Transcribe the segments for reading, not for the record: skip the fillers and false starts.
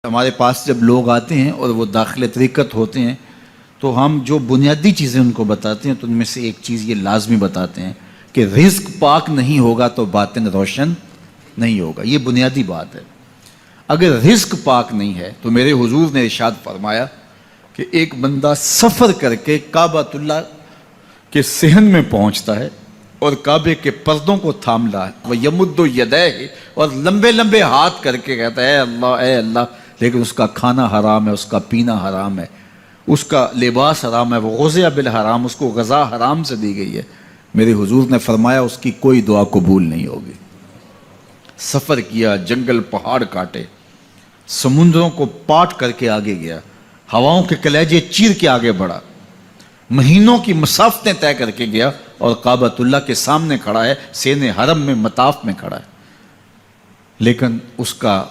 ہمارے پاس جب لوگ آتے ہیں اور وہ داخل طریقت ہوتے ہیں تو ہم جو بنیادی چیزیں ان کو بتاتے ہیں تو ان میں سے ایک چیز یہ لازمی بتاتے ہیں کہ رزق پاک نہیں ہوگا تو باطن روشن نہیں ہوگا۔ یہ بنیادی بات ہے۔ اگر رزق پاک نہیں ہے تو میرے حضور نے ارشاد فرمایا کہ ایک بندہ سفر کر کے کعبۃ اللہ کے صحن میں پہنچتا ہے اور کعبے کے پردوں کو تھام رہا ہے، وہ یمد یدیہ، اور لمبے لمبے ہاتھ کر کے کہتا ہے اے اللہ، لیکن اس کا کھانا حرام ہے، اس کا پینا حرام ہے، اس کا لباس حرام ہے، وہ غزیہ بالحرام، اس کو غذا حرام سے دی گئی ہے۔ میرے حضور نے فرمایا اس کی کوئی دعا قبول نہیں ہوگی۔ سفر کیا، جنگل پہاڑ کاٹے، سمندروں کو پاٹ کر کے آگے گیا، ہواؤں کے کلیجے چیر کے آگے بڑھا، مہینوں کی مسافتیں طے کر کے گیا اور کعبۃ اللہ کے سامنے کھڑا ہے، سین حرم میں مطاف میں کھڑا ہے، لیکن اس کا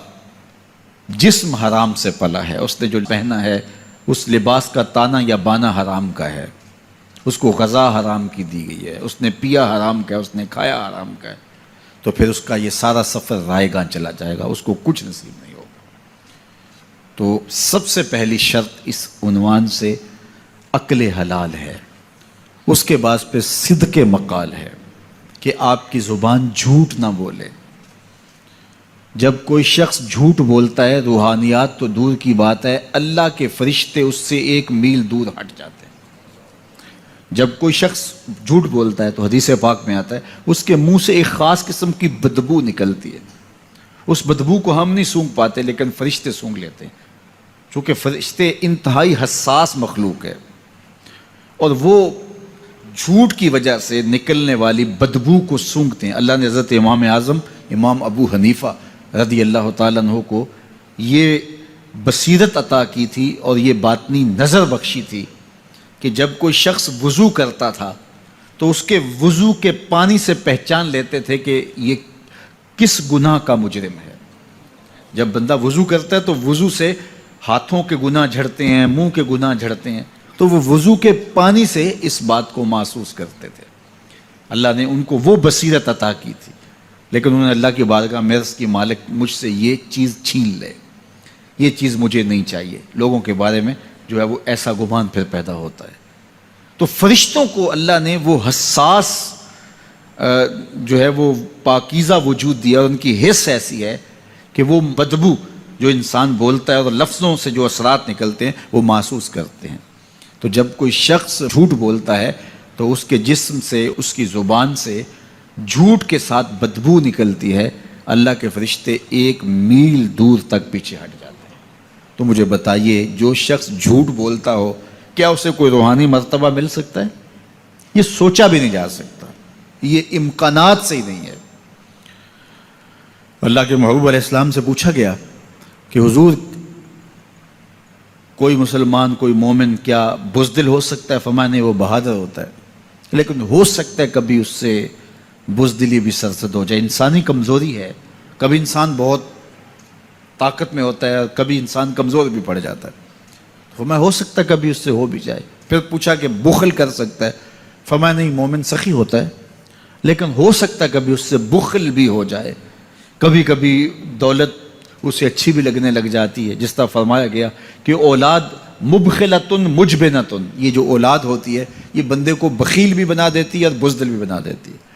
جسم حرام سے پلا ہے، اس نے جو پہنا ہے اس لباس کا تانا یا بانا حرام کا ہے، اس کو غذا حرام کی دی گئی ہے، اس نے پیا حرام کا ہے، اس نے کھایا حرام کا ہے، تو پھر اس کا یہ سارا سفر رائے گاں چلا جائے گا، اس کو کچھ نصیب نہیں ہوگا۔ تو سب سے پہلی شرط اس عنوان سے عقل حلال ہے، اس کے بعد پہ صدق مقال ہے کہ آپ کی زبان جھوٹ نہ بولے۔ جب کوئی شخص جھوٹ بولتا ہے، روحانیات تو دور کی بات ہے، اللہ کے فرشتے اس سے 1 میل دور ہٹ جاتے ہیں۔ جب کوئی شخص جھوٹ بولتا ہے تو حدیث پاک میں آتا ہے اس کے منہ سے ایک خاص قسم کی بدبو نکلتی ہے، اس بدبو کو ہم نہیں سونگھ پاتے لیکن فرشتے سونگھ لیتے ہیں، چونکہ فرشتے انتہائی حساس مخلوق ہے، اور وہ جھوٹ کی وجہ سے نکلنے والی بدبو کو سونگھتے ہیں۔ اللہ نے حضرت امام اعظم امام ابو حنیفہ رضی اللہ تعالیٰ عنہ کو یہ بصیرت عطا کی تھی اور یہ باطنی نظر بخشی تھی کہ جب کوئی شخص وضو کرتا تھا تو اس کے وضو کے پانی سے پہچان لیتے تھے کہ یہ کس گناہ کا مجرم ہے۔ جب بندہ وضو کرتا ہے تو وضو سے ہاتھوں کے گناہ جھڑتے ہیں، منہ کے گناہ جھڑتے ہیں، تو وہ وضو کے پانی سے اس بات کو محسوس کرتے تھے۔ اللہ نے ان کو وہ بصیرت عطا کی تھی، لیکن انہوں نے اللہ کی بارگاہ میں عرض کی مالک مجھ سے یہ چیز چھین لے، یہ چیز مجھے نہیں چاہیے۔ لوگوں کے بارے میں جو ہے وہ ایسا گمان پھر پیدا ہوتا ہے۔ تو فرشتوں کو اللہ نے وہ حساس جو ہے وہ پاکیزہ وجود دیا، اور ان کی حس ایسی ہے کہ وہ بدبو جو انسان بولتا ہے اور لفظوں سے جو اثرات نکلتے ہیں وہ محسوس کرتے ہیں۔ تو جب کوئی شخص جھوٹ بولتا ہے تو اس کے جسم سے، اس کی زبان سے جھوٹ کے ساتھ بدبو نکلتی ہے، اللہ کے فرشتے 1 میل دور تک پیچھے ہٹ جاتے ہیں۔ تو مجھے بتائیے جو شخص جھوٹ بولتا ہو کیا اسے کوئی روحانی مرتبہ مل سکتا ہے؟ یہ سوچا بھی نہیں جا سکتا، یہ امکانات سے ہی نہیں ہے۔ اللہ کے محبوب علیہ السلام سے پوچھا گیا کہ حضور کوئی مسلمان، کوئی مومن کیا بزدل ہو سکتا ہے؟ فرمایا نہیں، وہ بہادر ہوتا ہے، لیکن ہو سکتا ہے کبھی اس سے بزدلی بھی سرزد ہو جائے، انسانی کمزوری ہے، کبھی انسان بہت طاقت میں ہوتا ہے اور کبھی انسان کمزور بھی پڑ جاتا ہے، فرمایا ہو سکتا ہے کبھی اس سے ہو بھی جائے۔ پھر پوچھا کہ بخل کر سکتا ہے؟ فرمایا نہیں، مومن سخی ہوتا ہے لیکن ہو سکتا ہے کبھی اس سے بخل بھی ہو جائے، کبھی کبھی دولت اسے اچھی بھی لگنے لگ جاتی ہے، جس طرح فرمایا گیا کہ اولاد مبخلتن مجبنتن، یہ جو اولاد ہوتی ہے یہ بندے کو بخیل بھی بنا دیتی ہے اور بزدل بھی بنا دیتی ہے۔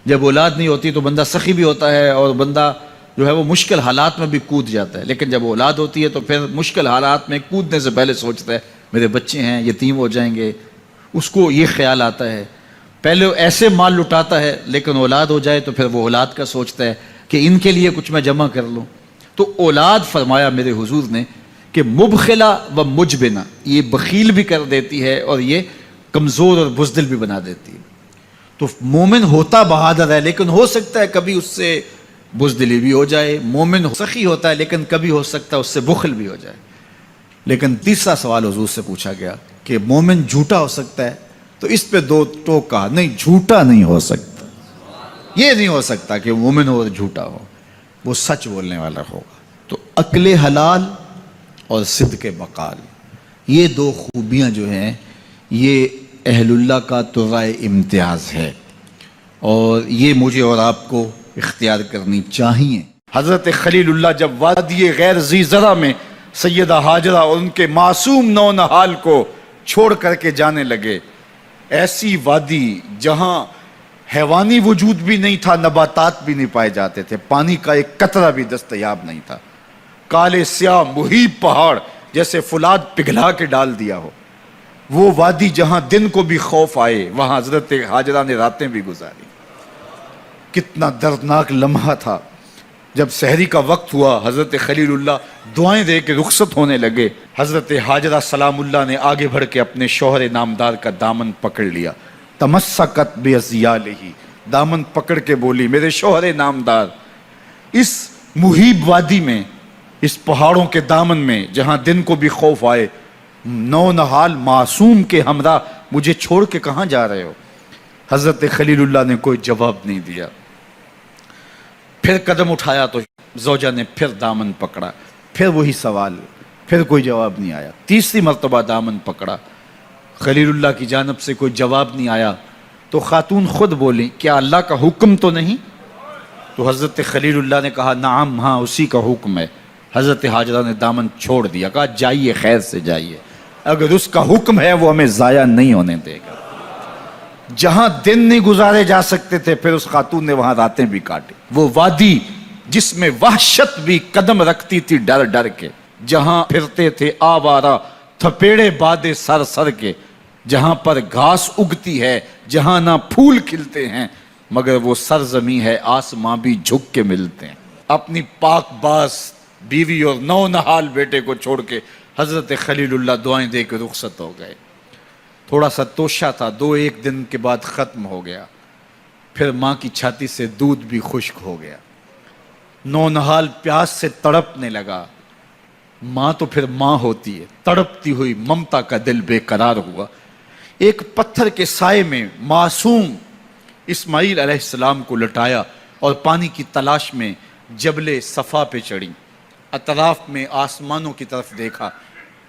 جب اولاد نہیں ہوتی تو بندہ سخی بھی ہوتا ہے اور بندہ جو ہے وہ مشکل حالات میں بھی کود جاتا ہے، لیکن جب اولاد ہوتی ہے تو پھر مشکل حالات میں کودنے سے پہلے سوچتا ہے میرے بچے ہیں یتیم ہو جائیں گے، اس کو یہ خیال آتا ہے، پہلے ایسے مال لٹاتا ہے لیکن اولاد ہو جائے تو پھر وہ اولاد کا سوچتا ہے کہ ان کے لیے کچھ میں جمع کر لوں۔ تو اولاد فرمایا میرے حضور نے کہ مبخلہ و مجبنہ، یہ بخیل بھی کر دیتی ہے اور یہ کمزور اور بزدل بھی بنا دیتی ہے۔ تو مومن ہوتا بہادر ہے لیکن ہو سکتا ہے کبھی اس سے بزدلی بھی ہو جائے، مومن سخی ہوتا ہے لیکن کبھی ہو سکتا ہے اس سے بخل بھی ہو جائے۔ لیکن تیسرا سوال حضور سے پوچھا گیا کہ مومن جھوٹا ہو سکتا ہے؟ تو اس پہ 2 ٹوک کہا، نہیں جھوٹا نہیں ہو سکتا، یہ نہیں ہو سکتا کہ مومن ہو اور جھوٹا ہو، وہ سچ بولنے والا ہوگا۔ تو عقل حلال اور صدق مقال، یہ 2 خوبیاں جو ہیں یہ اہل اللہ کا ترائے امتیاز ہے، اور یہ مجھے اور آپ کو اختیار کرنی چاہیے۔ حضرت خلیل اللہ جب وادی غیر ذی زرع میں سیدہ ہاجرہ اور ان کے معصوم نونہال کو چھوڑ کر کے جانے لگے. ایسی وادی جہاں حیوانی وجود بھی نہیں تھا، نباتات بھی نہیں پائے جاتے تھے، پانی کا ایک قطرہ بھی دستیاب نہیں تھا. کالے سیاہ محیط پہاڑ جیسے فولاد پگھلا کے ڈال دیا ہو. وہ وادی جہاں دن کو بھی خوف آئے، وہاں حضرت ہاجرہ نے راتیں بھی گزاری. کتنا دردناک لمحہ تھا. جب سحری کا وقت ہوا، حضرت خلیل اللہ دعائیں دے کے رخصت ہونے لگے. حضرت ہاجرہ سلام اللہ نے آگے بڑھ کے اپنے شوہر نامدار کا دامن پکڑ لیا. تمسکت بِأَزْيَالِهِ، دامن پکڑ کے بولی، میرے شوہر نامدار، اس محیب وادی میں، اس پہاڑوں کے دامن میں جہاں دن کو بھی خوف آئے، نونہال معصوم کے ہمراہ مجھے چھوڑ کے کہاں جا رہے ہو؟ حضرت خلیل اللہ نے کوئی جواب نہیں دیا. پھر قدم اٹھایا تو زوجہ نے پھر دامن پکڑا، پھر وہی سوال، پھر کوئی جواب نہیں آیا. تیسری مرتبہ دامن پکڑا، خلیل اللہ کی جانب سے کوئی جواب نہیں آیا. تو خاتون خود بولی، کیا اللہ کا حکم تو نہیں؟ تو حضرت خلیل اللہ نے کہا، نعم، ہاں اسی کا حکم ہے. حضرت ہاجرہ نے دامن چھوڑ دیا، کہا جائیے، خیر سے جائیے، اگر اس کا حکم ہے وہ ہمیں ضائع نہیں ہونے دے گا. جہاں دن نہیں گزارے جا سکتے تھے، پھر اس خاتون نے وہاں راتیں بھی کاٹی. وہ وادی جس میں وحشت بھی قدم رکھتی تھی ڈر ڈر کے، جہاں پھرتے تھے آوارہ تھپیڑے بادے سر سر کے، جہاں پر گھاس اگتی ہے، جہاں نہ پھول کھلتے ہیں، مگر وہ سرزمین ہے آسماں بھی جھک کے ملتے ہیں. اپنی پاک باز بیوی اور نونہال بیٹے کو چھوڑ کے حضرت خلیل اللہ دعائیں دے کے رخصت ہو گئے. تھوڑا سا توشہ تھا، 2-1 دن کے بعد ختم ہو گیا. پھر ماں کی چھاتی سے دودھ بھی خشک ہو گیا. نونہال پیاس سے تڑپنے لگا. ماں تو پھر ماں ہوتی ہے. تڑپتی ہوئی ممتا کا دل بے قرار ہوا. ایک پتھر کے سائے میں معصوم اسماعیل علیہ السلام کو لٹایا اور پانی کی تلاش میں جبل صفا پہ چڑھی. اطراف میں آسمانوں کی طرف دیکھا،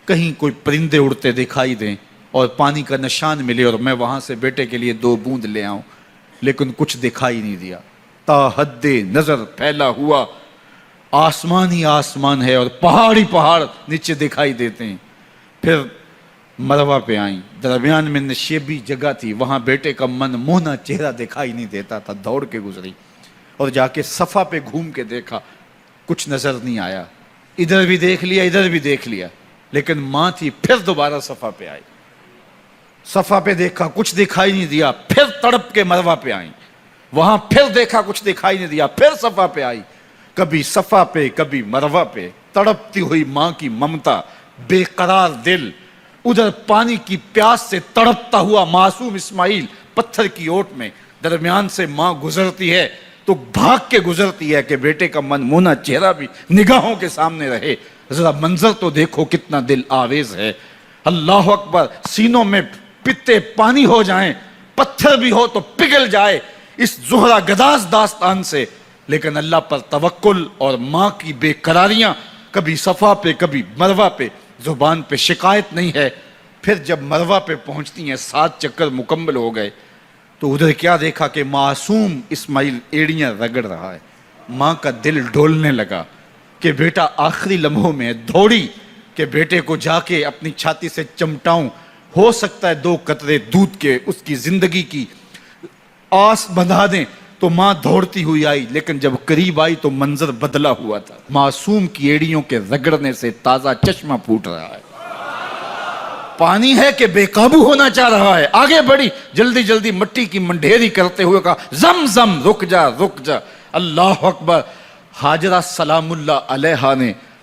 کہیں کوئی پرندے اڑتے دکھائی دیں اور پانی کا نشان ملے اور میں وہاں سے بیٹے کے لیے 2 بوند لے آؤں، لیکن کچھ دکھائی نہیں دیا. تا حد نظر پھیلا ہوا آسمان ہی آسمان ہے اور پہاڑ ہی پہاڑ نیچے دکھائی دیتے ہیں. پھر مروہ پہ آئیں. درمیان میں نشیبی جگہ تھی، وہاں بیٹے کا من موہنا چہرہ دکھائی نہیں دیتا تھا. دوڑ کے گزری اور جا کے صفا پہ گھوم کے دیکھا، کچھ نظر نہیں آیا. ادھر بھی دیکھ لیا، ادھر بھی دیکھ لیا، لیکن ماں تھی. پھر دوبارہ صفا پہ آئی، صفا پہ دیکھا، کچھ دکھائی نہیں دیا. پھر تڑپ کے مروہ پہ آئیں، وہاں پھر دیکھا، کچھ دکھائی نہیں دیا. پھر صفا پہ آئی، کبھی صفا پہ کبھی مروہ پہ. تڑپتی ہوئی ماں کی ممتا، بے قرار دل. ادھر پانی کی پیاس سے تڑپتا ہوا معصوم اسماعیل پتھر کی اوٹ میں. درمیان سے ماں گزرتی ہے تو بھاگ کے گزرتی ہے کہ بیٹے کا من مونا چہرہ بھی نگاہوں کے سامنے رہے. ذرا منظر تو دیکھو کتنا دل آویز ہے. اللہ اکبر، سینوں میں پتے پانی ہو جائیں، پتھر بھی ہو تو پگھل جائے اس زہرہ گداز داستان سے. لیکن اللہ پر توکل اور ماں کی بے قراریاں، کبھی صفا پہ کبھی مروہ پہ، زبان پہ شکایت نہیں ہے. پھر جب مروہ پہ پہنچتی ہیں، 7 چکر مکمل ہو گئے، تو ادھر کیا دیکھا کہ معصوم اسماعیل ایڑیاں رگڑ رہا ہے. ماں کا دل ڈولنے لگا کہ بیٹا آخری لمحوں میں ہے. دوڑی کہ بیٹے کو جا کے اپنی چھاتی سے چمٹاؤں، ہو سکتا ہے 2 قطرے دودھ کے اس کی زندگی کی آس بندھا دیں. تو ماں دوڑتی ہوئی آئی، لیکن جب قریب آئی تو منظر بدلا ہوا تھا. معصوم کی ایڑیوں کے رگڑنے سے تازہ چشمہ پھوٹ رہا ہے. پانی ہے کہ بے قابو ہونا چاہ رہا ہے. آگے بڑھی، جلدی جلدی مٹی کی منڈھیری کرتے ہوئے کہا، زم زم، رک جا رک جا. اللہ اکبر. ہاجرہ سلام اللہ علیہا نے